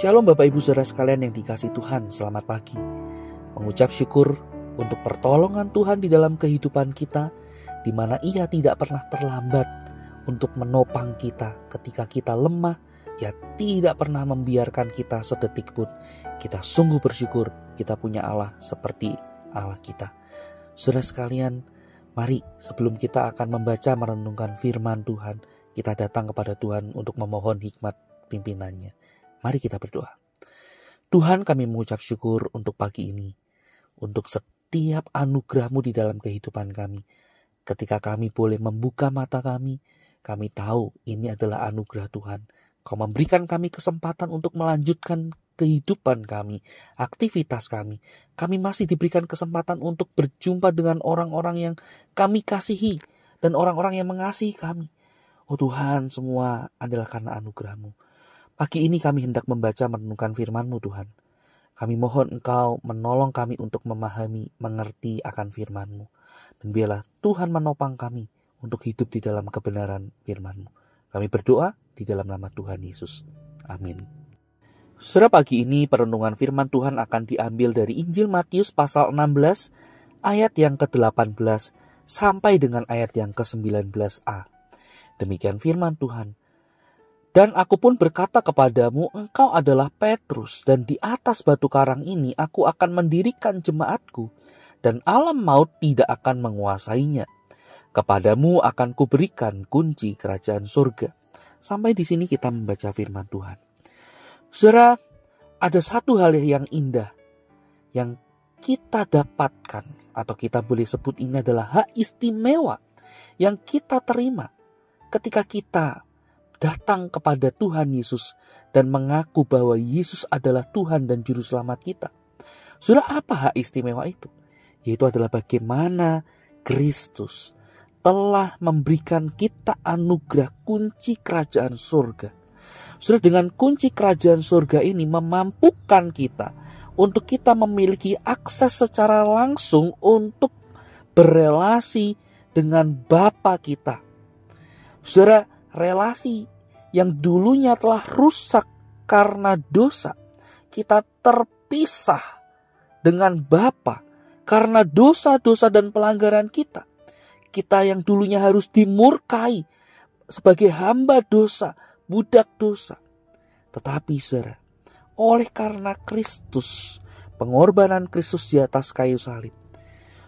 Shalom Bapak Ibu Saudara sekalian yang dikasihi Tuhan, selamat pagi. Mengucap syukur untuk pertolongan Tuhan di dalam kehidupan kita, di mana Ia tidak pernah terlambat untuk menopang kita ketika kita lemah. Ia tidak pernah membiarkan kita sedetik pun. Kita sungguh bersyukur kita punya Allah seperti Allah kita. Saudara sekalian, mari sebelum kita akan membaca merenungkan firman Tuhan, kita datang kepada Tuhan untuk memohon hikmat pimpinannya. Mari kita berdoa. Tuhan, kami mengucap syukur untuk pagi ini, untuk setiap anugerah-Mu di dalam kehidupan kami. Ketika kami boleh membuka mata kami tahu ini adalah anugerah Tuhan. Kau memberikan kami kesempatan untuk melanjutkan kehidupan kami, aktivitas kami. Kami masih diberikan kesempatan untuk berjumpa dengan orang-orang yang kami kasihi dan orang-orang yang mengasihi kami. Oh Tuhan, semua adalah karena anugerah-Mu. Pagi ini kami hendak membaca merenungkan firman-Mu Tuhan. Kami mohon Engkau menolong kami untuk memahami, mengerti akan firman-Mu. Dan biarlah Tuhan menopang kami untuk hidup di dalam kebenaran firman-Mu. Kami berdoa di dalam nama Tuhan Yesus. Amin. Saudara, pagi ini perenungan firman Tuhan akan diambil dari Injil Matius pasal 16 ayat yang ke-18 sampai dengan ayat yang ke-19a. Demikian firman Tuhan. Dan aku pun berkata kepadamu, engkau adalah Petrus, dan di atas batu karang ini aku akan mendirikan jemaatku, dan alam maut tidak akan menguasainya. Kepadamu akan kuberikan kunci kerajaan surga. Sampai di sini kita membaca firman Tuhan. Saudara, ada satu hal yang indah yang kita dapatkan, atau kita boleh sebut ini adalah hak istimewa yang kita terima ketika kita datang kepada Tuhan Yesus dan mengaku bahwa Yesus adalah Tuhan dan Juru Selamat kita. Saudara, apa hak istimewa itu? Yaitu adalah bagaimana Kristus telah memberikan kita anugerah kunci kerajaan surga. Saudara, dengan kunci kerajaan surga ini memampukan kita untuk kita memiliki akses secara langsung untuk berelasi dengan Bapa kita. Saudara, relasi yang dulunya telah rusak karena dosa, kita terpisah dengan Bapa karena dosa-dosa dan pelanggaran kita. Kita yang dulunya harus dimurkai sebagai hamba dosa, budak dosa. Tetapi saudara, oleh karena Kristus, pengorbanan Kristus di atas kayu salib,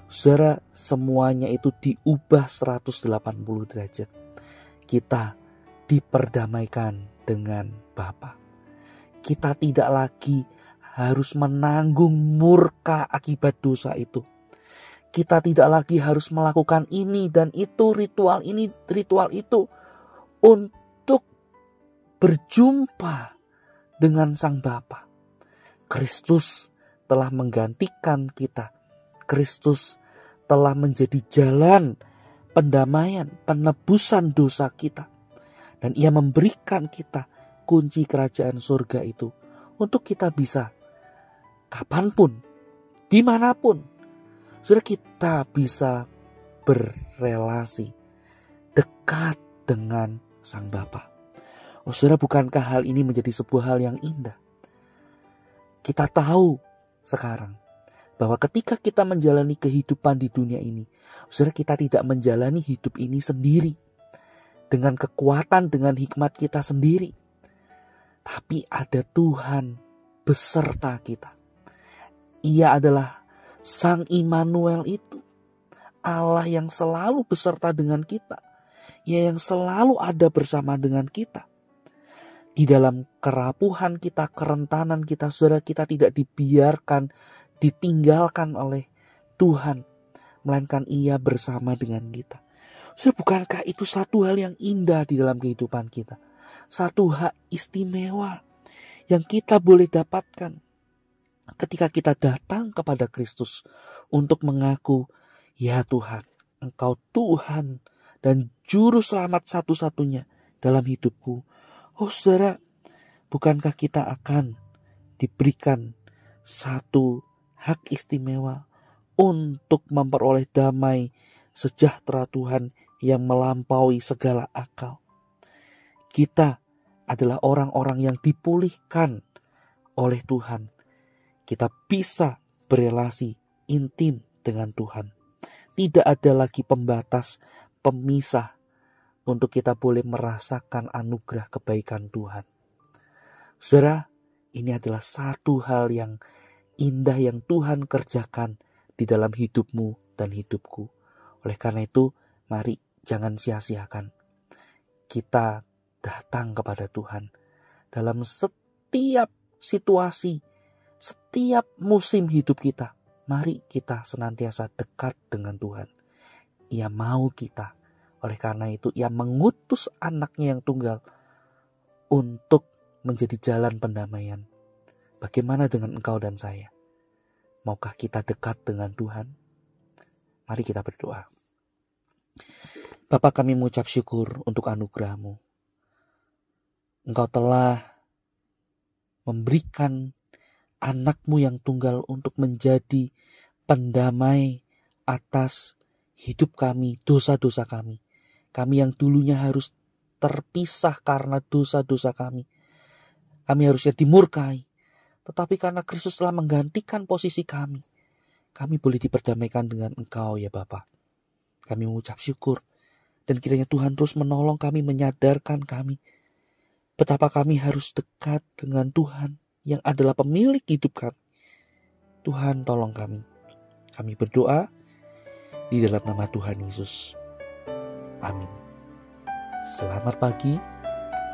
saudara, semuanya itu diubah 180 derajat. Kita diperdamaikan dengan Bapa. Kita tidak lagi harus menanggung murka akibat dosa itu. Kita tidak lagi harus melakukan ini dan itu, ritual ini, ritual itu untuk berjumpa dengan Sang Bapa. Kristus telah menggantikan kita. Kristus telah menjadi jalan pendamaian, penebusan dosa kita. Dan Ia memberikan kita kunci kerajaan surga itu untuk kita bisa kapanpun, dimanapun, saudara, kita bisa berrelasi dekat dengan Sang Bapa. Oh saudara, bukankah hal ini menjadi sebuah hal yang indah? Kita tahu sekarang bahwa ketika kita menjalani kehidupan di dunia ini, saudara, kita tidak menjalani hidup ini sendiri dengan kekuatan, dengan hikmat kita sendiri. Tapi ada Tuhan beserta kita. Ia adalah Sang Immanuel itu. Allah yang selalu beserta dengan kita. Ia yang selalu ada bersama dengan kita. Di dalam kerapuhan kita, kerentanan kita, saudara, kita tidak dibiarkan, ditinggalkan oleh Tuhan. Melainkan Ia bersama dengan kita. Saudara, bukankah itu satu hal yang indah di dalam kehidupan kita? Satu hak istimewa yang kita boleh dapatkan ketika kita datang kepada Kristus untuk mengaku, ya Tuhan, Engkau Tuhan dan Juru Selamat satu-satunya dalam hidupku. Oh saudara, bukankah kita akan diberikan satu hak istimewa untuk memperoleh damai sejahtera Tuhan yang melampaui segala akal. Kita adalah orang-orang yang dipulihkan oleh Tuhan, kita bisa berelasi intim dengan Tuhan. Tidak ada lagi pembatas, pemisah untuk kita boleh merasakan anugerah kebaikan Tuhan. Saudara, ini adalah satu hal yang indah yang Tuhan kerjakan di dalam hidupmu dan hidupku. Oleh karena itu, mari jangan sia-siakan. Kita datang kepada Tuhan dalam setiap situasi, setiap musim hidup kita. Mari kita senantiasa dekat dengan Tuhan. Ia mau kita. Oleh karena itu, Ia mengutus anaknya yang tunggal untuk menjadi jalan pendamaian. Bagaimana dengan engkau dan saya? Maukah kita dekat dengan Tuhan? Mari kita berdoa. Bapa, kami mengucap syukur untuk anugerah-Mu. Engkau telah memberikan anak-Mu yang tunggal untuk menjadi pendamai atas hidup kami, dosa-dosa kami. Kami yang dulunya harus terpisah karena dosa-dosa kami. Kami harusnya dimurkai. Tetapi karena Kristus telah menggantikan posisi kami boleh diperdamaikan dengan Engkau ya Bapa. Kami mengucap syukur. Dan kiranya Tuhan terus menolong kami, menyadarkan kami betapa kami harus dekat dengan Tuhan yang adalah pemilik hidup kami. Tuhan tolong kami. Kami berdoa di dalam nama Tuhan Yesus. Amin. Selamat pagi.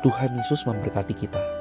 Tuhan Yesus memberkati kita.